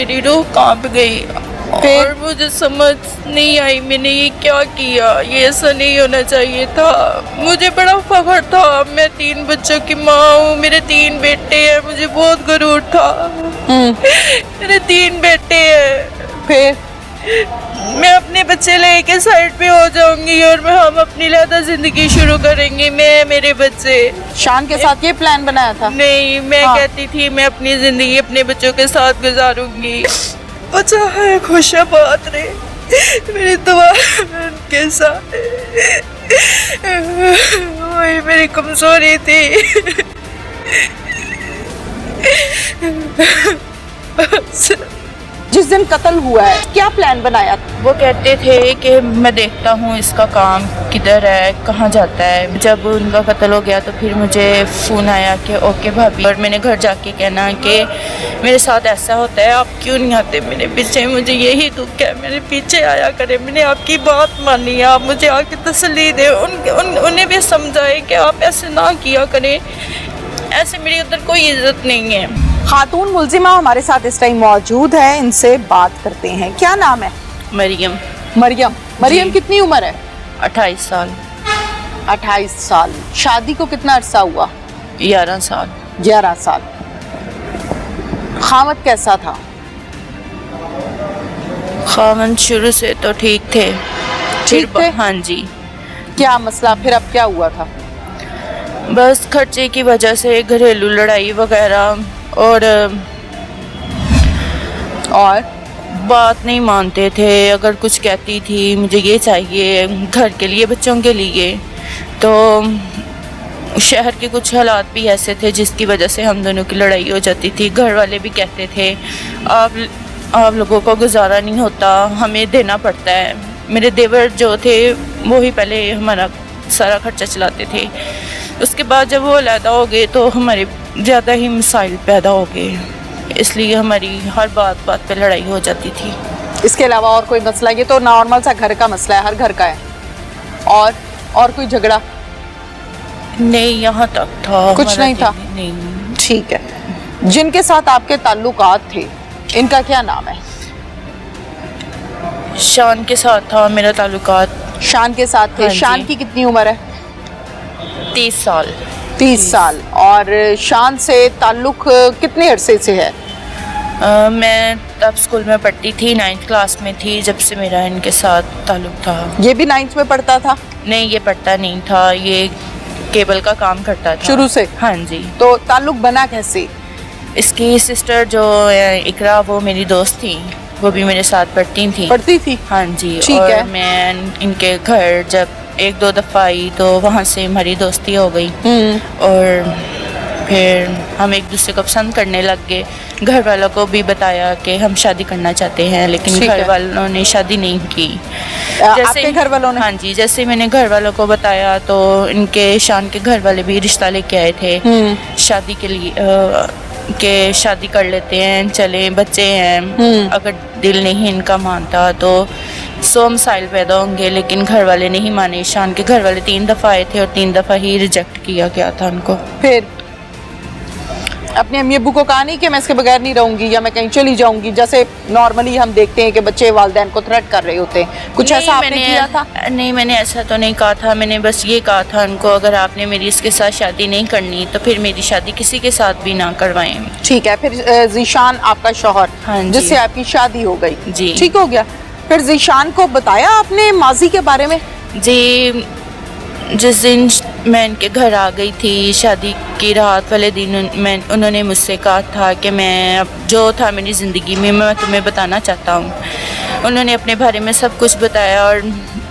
मेरी रूह कांप गई और मुझे समझ नहीं आई मैंने ये क्या किया, ये ऐसा नहीं होना चाहिए था। मुझे बड़ा फख्र था, मैं 3 बच्चों की माँ हूँ, मेरे 3 बेटे हैं, मुझे बहुत गुरूर था। मेरे 3 बेटे हैं। फिर मैं अपने बच्चे लेके साइड पे हो जाऊंगी और हम अपनी अलग जिंदगी शुरू करेंगे, मैं मेरे बच्चे। शान के साथ ये प्लान बनाया था? नहीं, मैं हाँ। कहती थी मैं अपनी जिंदगी अपने बच्चों के साथ गुजारूंगी। अच्छा है खुशाबाद रहे, मेरी दुआ है उनके साथ। वही मेरी कमजोरी थी। जिस दिन कत्ल हुआ है क्या प्लान बनाया था? वो कहते थे कि मैं देखता हूँ इसका काम किधर है, कहाँ जाता है। जब उनका कत्ल हो गया तो फिर मुझे फ़ोन आया कि ओके भाभी, और मैंने घर जाके कहना कि मेरे साथ ऐसा होता है, आप क्यों नहीं आते मेरे पीछे, मुझे यही दुख है, मेरे पीछे आया करें। मैंने आपकी बात मानी, आप मुझे आके तसल्ली दें, उन्हें भी समझाए कि आप ऐसे ना किया करें, ऐसे मेरी उधर कोई इज्जत नहीं है। खातून मुलजिमा हमारे साथ इस टाइम मौजूद है, इनसे बात करते हैं। क्या नाम है? मरियम। मरियम। मरियम कितनी उम्र है? 28 साल। 28 साल। शादी को कितना अरसा हुआ? 11 साल। 11 साल। खामद कैसा था? खामद शुरू से तो ठीक थे। ठीक थे? हाँ जी। क्या मसला फिर अब क्या हुआ था? बस खर्चे की वजह से घरेलू लड़ाई वगैरह, और बात नहीं मानते थे। अगर कुछ कहती थी मुझे ये चाहिए घर के लिए, बच्चों के लिए, तो शहर के कुछ हालात भी ऐसे थे जिसकी वजह से हम दोनों की लड़ाई हो जाती थी। घर वाले भी कहते थे आप लोगों को गुजारा नहीं होता, हमें देना पड़ता है। मेरे देवर जो थे वो ही पहले हमारा सारा खर्चा चलाते थे। उसके बाद जब वो अलहदा हो गए तो हमारे ज़्यादा ही मसाइल पैदा हो गए, इसलिए हमारी हर बात पे लड़ाई हो जाती थी। इसके अलावा और कोई मसला? ये तो नॉर्मल सा घर का मसला है, हर घर का है। और कोई झगड़ा? नहीं, यहाँ तक था। कुछ नहीं था? नहीं। ठीक है। जिनके साथ आपके ताल्लुकात थे इनका क्या नाम है? शान के साथ था मेरा ताल्लुकात। शान के साथ थे। हाँ, शान की कितनी उम्र है? 30 साल। 30 साल। और शान से ताल्लुक कितने अरसे से है? मैं तब स्कूल में पढ़ती थी, 9th क्लास में थी जब से मेरा इनके साथ ताल्लुक था। ये भी 9th में पढ़ता था? नहीं, ये पढ़ता नहीं था, ये केबल का काम करता था शुरू से। हाँ जी। तो ताल्लुक बना कैसे? इसकी सिस्टर जो इकरा, वो मेरी दोस्त थी, वो भी मेरे साथ पढ़ती थी। हाँ जी। ठीक है। मैं इनके घर जब 1-2 दफ़ा आई तो वहाँ से हमारी दोस्ती हो गई और फिर हम एक दूसरे को पसंद करने लग गए। घर वालों को भी बताया कि हम शादी करना चाहते हैं, लेकिन घर वालों ने शादी नहीं की। आपके घर वालों ने? हाँ जी। जैसे मैंने घर वालों को बताया तो इनके शान के घर वाले भी रिश्ता लेके आए थे शादी के लिए, के शादी कर लेते हैं, चले, बच्चे हैं। अगर दिल नहीं इनका मानता तो 100 मसाइल पैदा होंगे, लेकिन घर वाले नहीं माने। शान के घर वाले 3 दफ़ा आए थे और 3 दफ़ा ही रिजेक्ट किया गया था उनको। फिर अपने अम्मी अब्बू को कहा नहीं कि मैं इसके बगैर नहीं रहूंगी या मैं कहीं चली जाऊंगी, जैसे नॉर्मली हम देखते हैं कि बच्चे वालिदैन को थ्रेट कर रहे होते हैं, कुछ ऐसा आपने किया था? नहीं, मैंने ऐसा तो नहीं कहा था। मैंने बस ये कहा था उनको, अगर आपने मेरी इसके साथ शादी नहीं करनी तो फिर मेरी शादी किसी के साथ भी ना करवाएं। ठीक है। फिर ज़ीशान आपका शौहर, हाँ, जिससे आपकी शादी हो गई, जी, ठीक हो गया। फिर ज़ीशान को बताया आपने माजी के बारे में? जी, जिस दिन मैं इनके घर आ गई थी शादी की रात वाले दिन, उन्होंने मुझसे कहा था कि मैं अब जो था मेरी ज़िंदगी में मैं तुम्हें बताना चाहता हूँ। उन्होंने अपने बारे में सब कुछ बताया और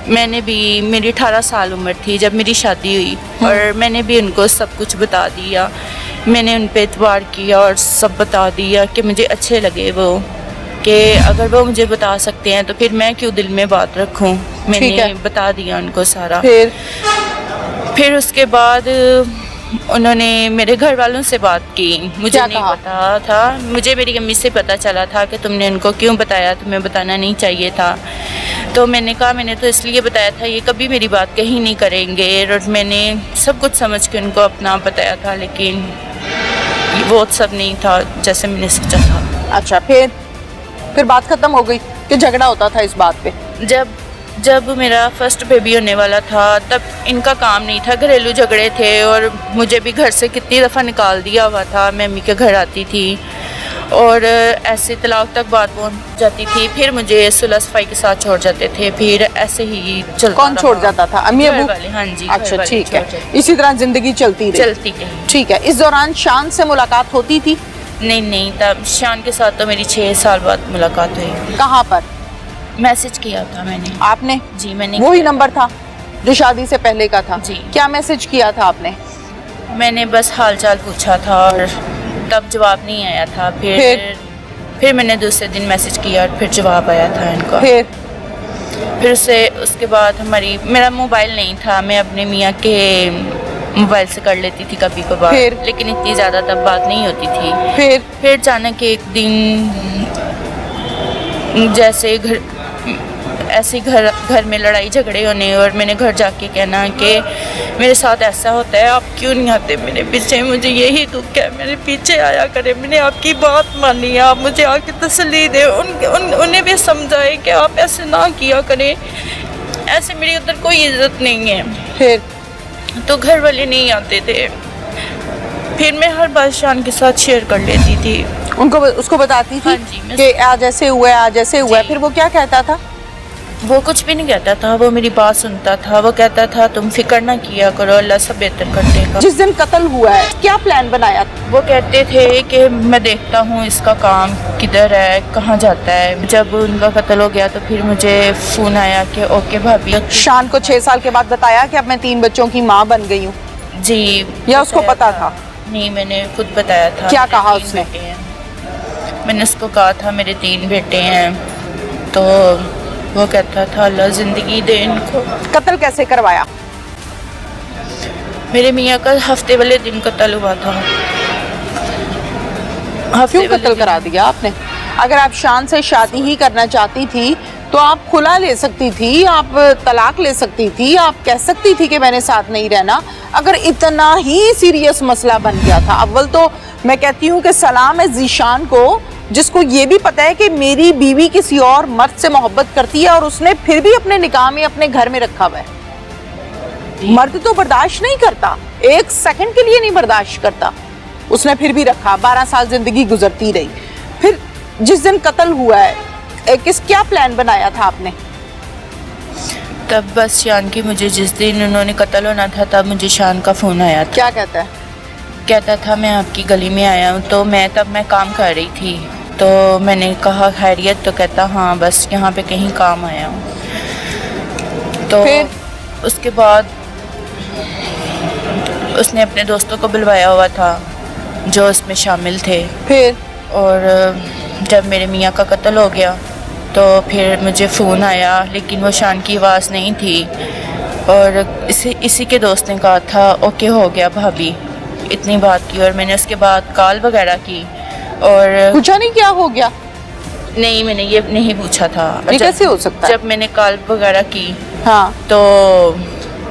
मैंने भी, मेरी 18 साल उम्र थी जब मेरी शादी हुई और मैंने भी उनको सब कुछ बता दिया। मैंने उन पर एतबार किया और सब बता दिया कि मुझे अच्छे लगे वो, कि अगर वो मुझे बता सकते हैं तो फिर मैं क्यों दिल में बात रखूं। मैंने बता दिया उनको सारा। फिर उसके बाद उन्होंने मेरे घर वालों से बात की। मुझे नहीं पता था, मुझे मेरी अम्मी से पता चला था कि तुमने उनको क्यों बताया, तुम्हें बताना नहीं चाहिए था। तो मैंने कहा मैंने तो इसलिए बताया था, ये कभी मेरी बात कहीं नहीं करेंगे, और मैंने सब कुछ समझ के उनको अपना बताया था, लेकिन वो सब नहीं था जैसे मैंने सोचा था। अच्छा, फिर फिर बात खत्म हो गई कि झगड़ा होता था इस बात पे? जब मेरा फर्स्ट बेबी होने वाला था तब इनका काम नहीं था, घरेलू झगड़े थे और मुझे भी घर से कितनी दफ़ा निकाल दिया हुआ था। मैं अम्मी के घर आती थी और ऐसे तलाक तक बात पहुंच जाती थी, फिर मुझे सुलह सफाई के साथ छोड़ जाते थे, फिर ऐसे ही चलता कौन छोड़ जाता था? अम्मी घर अबू? वाले, हाँ जी। अच्छा, घर वाले ठीक छोड़ है। जाते इसी तरह जिंदगी चलती रही? चलती रही। ठीक है। इस दौरान शान से मुलाकात होती थी? नहीं, तब शान के साथ तो मेरी 6 साल बाद मुलाकात हुई। कहाँ पर? मैसेज किया था मैंने। आपने? जी, मैंने वही किया। नंबर था जो शादी से पहले का था? जी। क्या मैसेज किया था आपने? मैंने बस हाल चाल पूछा था और तब जवाब नहीं आया था। फिर मैंने दूसरे दिन मैसेज किया और फिर जवाब आया था इनका। फिर उसके बाद मेरा मोबाइल नहीं था, मैं अपने मियाँ के मोबाइल से कर लेती थी कभी कभार, लेकिन इतनी ज़्यादा तब बात नहीं होती थी। फिर अचानक एक दिन जैसे घर में लड़ाई झगड़े होने और मैंने घर जाके कहना कि मेरे साथ ऐसा होता है, आप क्यों नहीं आते मेरे पीछे, मुझे यही दुख है, मेरे पीछे आया करें। मैंने आपकी बात मानी, आप मुझे आके तसल्ली दे, उन्हें भी समझाए कि आप ऐसे ना किया करें, ऐसे मेरी उधर कोई इज्जत नहीं है। फिर तो घर वाले नहीं आते थे। फिर मैं हर बात शान के साथ शेयर कर लेती थी, उसको बताती थी? हाँ जी, कि आज ऐसे हुआ है, आज ऐसे हुआ है। फिर वो क्या कहता था? वो कुछ भी नहीं कहता था, वो मेरी बात सुनता था। वो कहता था तुम फिक्र ना किया करो, अल्लाह सब बेहतर कर देगा। जिस दिन कत्ल हुआ है क्या प्लान बनाया? वो कहते थे कि मैं देखता हूँ इसका काम किधर है, कहाँ जाता है। जब उनका कत्ल हो गया तो फिर मुझे फ़ोन आया कि ओके भाभी। शान को 6 साल के बाद बताया कि अब मैं 3 बच्चों की माँ बन गई हूँ? जी। या उसको पता था? नहीं, मैंने खुद बताया था। क्या कहा उसने? मैंने उसको कहा था मेरे 3 बेटे हैं, तो वो कहता था अल्लाह ज़िंदगी दे इनको। कत्ल कैसे करवाया? मेरे मियाँ का हफ्ते वाले दिन कत्ल हुआ था। क्यों कत्ल करा दिया आपने? अगर आप शान से शादी ही करना चाहती थी तो आप खुला ले सकती थी, आप तलाक ले सकती थी, आप कह सकती थी कि मैंने साथ नहीं रहना। अगर इतना ही सीरियस मसला बन गया था, अव्वल तो मैं कहती हूँ कि सलाम है ज़ीशान को, जिसको ये भी पता है कि मेरी बीवी किसी और मर्द से मोहब्बत करती है और उसने फिर भी अपने निकाह में अपने घर में रखा हुआ है। मर्द तो बर्दाश्त नहीं करता, 1 सेकंड के लिए नहीं बर्दाश्त करता, उसने फिर भी रखा। 12 साल जिंदगी गुजरती रही। फिर जिस दिन कत्ल हुआ है क्या प्लान बनाया था आपने? तब बस शान की मुझे जिस दिन उन्होंने कत्ल होना था तब मुझे शान का फ़ोन आया था। क्या कहता है? कहता था मैं आपकी गली में आया हूँ। तो मैं काम कर रही थी, तो मैंने कहा खैरियत? तो कहता हाँ बस यहाँ पे कहीं काम आया हूँ। तो फिर उसके बाद उसने अपने दोस्तों को बुलवाया हुआ था जो उसमें शामिल थे। फिर और जब मेरे मियाँ का कत्ल हो गया तो फिर मुझे फ़ोन आया, लेकिन वो शान की आवाज़ नहीं थी और इसी के दोस्त ने कहा था ओके हो गया भाभी, इतनी बात की। और मैंने उसके बाद कॉल वगैरह की और पूछा नहीं क्या हो गया? नहीं, मैंने ये नहीं पूछा था। ये कैसे हो सकता है? जब मैंने कॉल वगैरह की हाँ, तो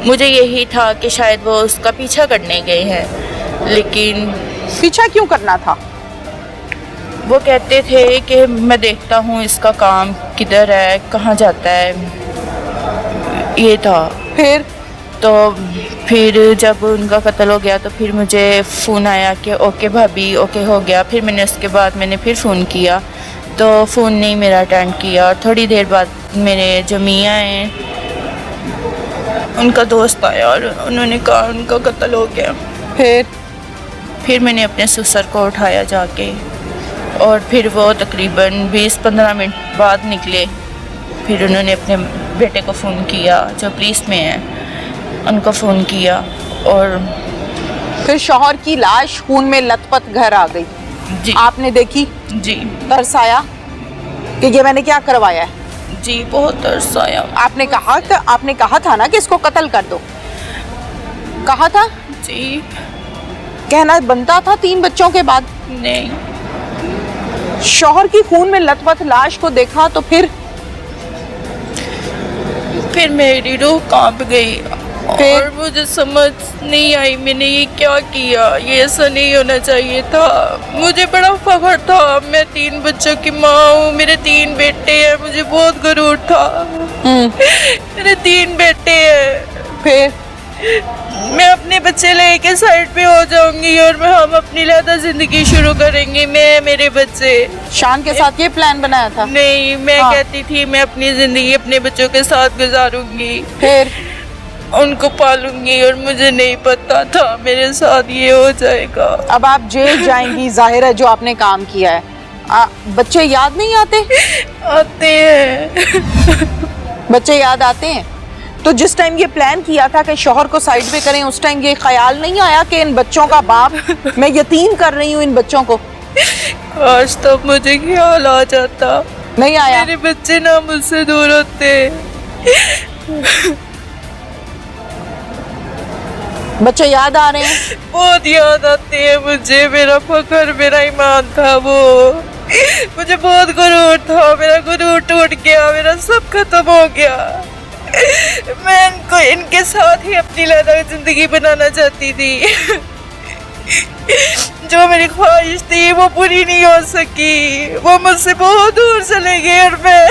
मुझे यही था कि शायद वो उसका पीछा करने गए हैं, लेकिन पीछा क्यों करना था? वो कहते थे कि मैं देखता हूँ इसका काम किधर है, कहाँ जाता है, ये था। फिर जब उनका कत्ल हो गया तो फिर मुझे फ़ोन आया कि ओके भाभी ओके हो गया। फिर मैंने उसके बाद फिर फ़ोन किया तो फ़ोन नहीं मेरा अटेंड किया और थोड़ी देर बाद मेरे जो मियाँ हैं उनका दोस्त आया और उन्होंने कहा उनका कत्ल हो गया। फिर मैंने अपने ससुर को उठाया जाके और फिर वो तकरीबन 20-15 मिनट बाद निकले। फिर उन्होंने अपने बेटे को फ़ोन किया जो पुलिस में है, उनको फ़ोन किया और फिर शौहर की लाश खून में लथपथ घर आ गई। जी। आपने देखी? जी। तरस आया कि ये मैंने क्या करवाया है? जी, बहुत तरस आया। आपने कहा था ना कि इसको कत्ल कर दो, कहा था? जी। कहना बनता था 3 बच्चों के बाद? नहीं। शौहर की खून में लथपथ लाश को देखा तो फिर मेरी रूह कांप गई फिर? और मुझे समझ नहीं आई मैंने ये क्या किया, ये ऐसा नहीं होना चाहिए था। मुझे बड़ा फख्र था, मैं 3 बच्चों की माँ हूँ, मेरे 3 बेटे हैं, मुझे बहुत गुरूर था। मेरे 3 बेटे हैं। फिर मैं अपने बच्चे लेके साइड पे हो जाऊंगी और हम अपनी अलग जिंदगी शुरू करेंगे, मैं मेरे बच्चे। शान के साथ ये प्लान बनाया था? नहीं, मैं हाँ। कहती थी मैं अपनी जिंदगी अपने बच्चों के साथ गुजारूंगी, फिर उनको पालूंगी, और मुझे नहीं पता था मेरे साथ ये हो जाएगा। अब आप जेल जाएंगी, जाहिर है जो आपने काम किया है। बच्चे याद नहीं आते? आते हैं। बच्चे याद आते हैं। तो जिस टाइम ये प्लान किया था कि शौहर को साइड पे करें, उस टाइम ये ख्याल नहीं आया कि इन बच्चों का बाप मैं यतीम कर रही हूँ इन बच्चों को? आज तब मुझे ख्याल आ जाता। नहीं आया? मेरे बच्चे ना मुझसे दूर होते। बच्चे याद आ रहे हैं? बहुत याद आते हैं मुझे, मेरा फख्र, मेरा ईमान था वो, मुझे बहुत गुरूर था, मेरा गुरूर टूट गया, मेरा सब खत्म हो गया। मैं इनके साथ ही अपनी अलग जिंदगी बनाना चाहती थी। जो मेरी ख्वाहिश थी वो पूरी नहीं हो सकी, वो मुझसे बहुत दूर चले गए और मैं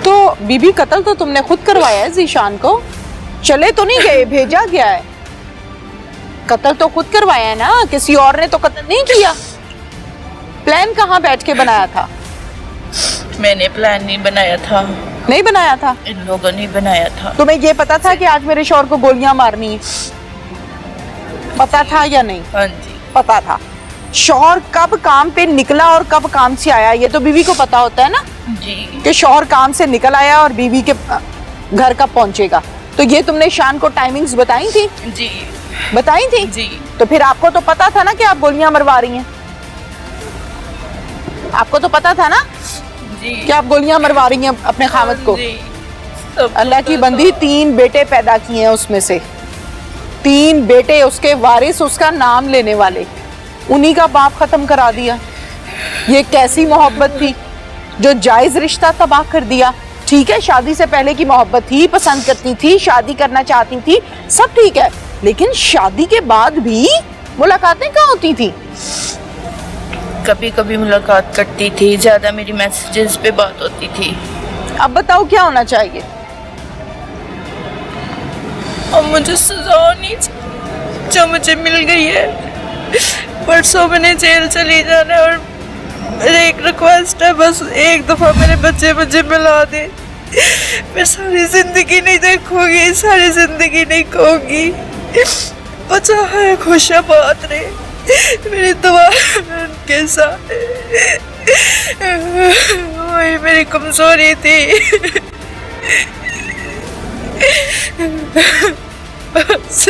तो बीबी, कत्ल तो तुमने खुद करवाया है जीशान को, चले तो नहीं गए, भेजा गया है। कत्ल तो खुद करवाया है ना, किसी और ने तो कत्ल नहीं किया। प्लान कहाँ बैठ के बनाया था? मैंने प्लान नहीं बनाया था, नहीं बनाया था? इन लोगों ने बनाया था। तुम्हें ये पता था कि आज मेरे शौहर को गोलियां मारनी है? पता था या नहीं? हाँ जी। पता था। शौहर कब काम पे निकला और कब काम से आया, ये तो बीवी को पता होता है ना जी। कि शौहर काम से निकल आया और बीवी के घर कब पहुंचेगा। तो ये तुमने शान को टाइमिंग्स बताई थी? जी। बताई थी? जी। तो फिर आपको तो पता था ना कि आप गोलियां मरवा रही हैं? आपको तो पता था ना जी कि आप गोलियां मरवा रही हैं अपने खामद को? जी। सब अल्लाह की पता बंदी, था। 3 बेटे पैदा किए हैं उसमें से, 3 बेटे उसके वारिस, उसका नाम लेने वाले, उन्हीं का बाप खत्म करा दिया। ये कैसी मोहब्बत थी जो जायज रिश्ता तबाह कर दिया। ठीक है, शादी से पहले की मोहब्बत थी, पसंद करती थी, शादी करना चाहती थी, सब ठीक है, लेकिन शादी के बाद भी मुलाकातें कहाँ होती थी? कभी कभी मुलाकात करती थी, ज्यादा मेरी मैसेजेस पे बात होती थी। अब बताओ क्या होना चाहिए? और मुझे सजा होनी चाहिए जो मुझे मिल गई है। परसों मैंने जेल चली जाना है और मेरी एक रिक्वेस्ट है, बस एक दफा मेरे बच्चे मुझे मिला दे। मैं सारी जिंदगी नहीं देखूंगी, सारी जिंदगी नहीं कहूंगी वो चाहे खुशाबाद रहे, मेरी दुआ उनके साथ। वही मेरी कमजोरी थी। बस